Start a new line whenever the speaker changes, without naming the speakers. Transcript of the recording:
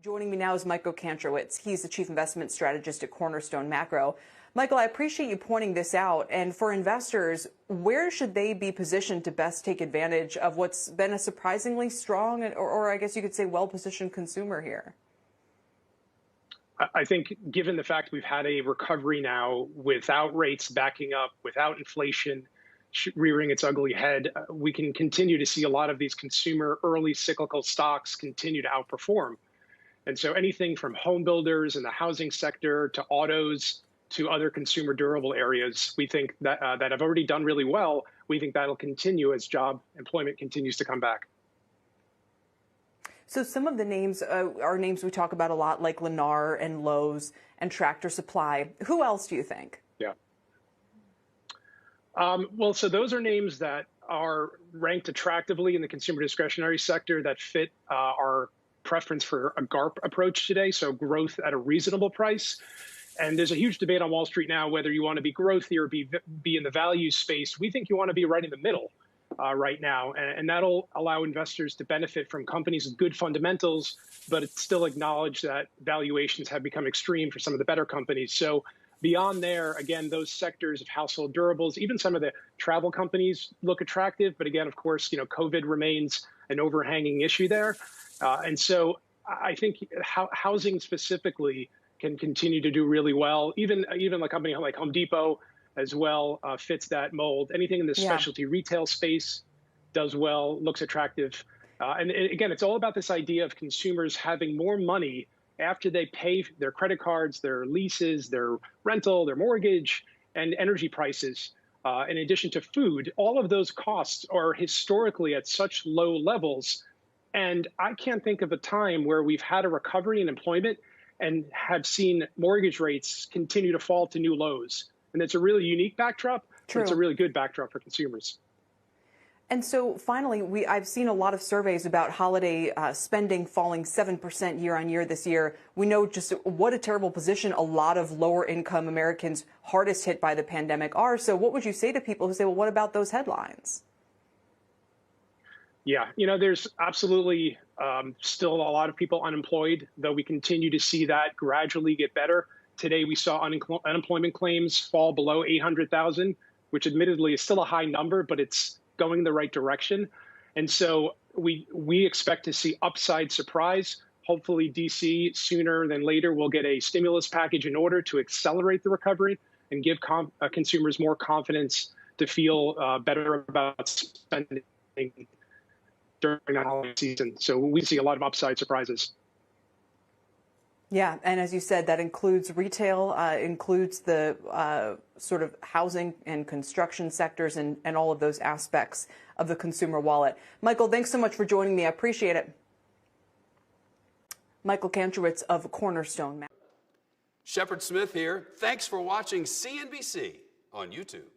Joining me now is Michael Kantrowitz. He's the Chief Investment Strategist at Cornerstone Macro. Michael, I appreciate you pointing this out. And for investors, where should they be positioned to best take advantage of what's been a surprisingly strong or I guess you could say well-positioned consumer here?
I think given the fact we've had a recovery now without rates backing up, without inflation rearing its ugly head, we can continue to see a lot of these consumer early cyclical stocks continue to outperform. And so anything from home builders in the housing sector to autos to other consumer durable areas, we think that that have already done really well. We think that'll continue as job employment continues to come back.
So some of the names are names we talk about a lot, like Lennar and Lowe's and Tractor Supply. Who else do you think?
Yeah. Well, so those are names that are ranked attractively in the consumer discretionary sector that fit our preference for a GARP approach today, so growth at a reasonable price. And there's a huge debate on Wall Street now whether you want to be growthy or be in the value space. We think you want to be right in the middle right now, and that'll allow investors to benefit from companies with good fundamentals, but it's still acknowledge that valuations have become extreme for some of the better companies. So beyond there, again, those sectors of household durables, even some of the travel companies look attractive. But again, of course, COVID remains an overhanging issue there. And so I think housing specifically can continue to do really well. Even a company like Home Depot as well fits that mold. Anything in the specialty retail space does well, looks attractive. And again, it's all about this idea of consumers having more money after they pay their credit cards, their leases, their rental, their mortgage, and energy prices. In addition to food, all of those costs are historically at such low levels. And I can't think of a time where we've had a recovery in employment and have seen mortgage rates continue to fall to new lows. And it's a really unique backdrop, but it's a really good backdrop for consumers.
And so finally, I've seen a lot of surveys about holiday spending falling 7% year on year this year. We know just what a terrible position a lot of lower income Americans hardest hit by the pandemic are. So what would you say to people who say, well, what about those headlines?
Yeah, there's absolutely still a lot of people unemployed, though we continue to see that gradually get better. Today, we saw unemployment claims fall below 800,000, which admittedly is still a high number, but it's going in the right direction. And so we expect to see upside surprise. Hopefully, D.C. sooner than later will get a stimulus package in order to accelerate the recovery and give consumers more confidence to feel better about spending during the holiday season. So we see a lot of upside surprises.
Yeah, and as you said, that includes retail, includes the sort of housing and construction sectors and all of those aspects of the consumer wallet. Michael, thanks so much for joining me. I appreciate it. Michael Kantrowitz of Cornerstone.
Shepard Smith here. Thanks for watching CNBC on YouTube.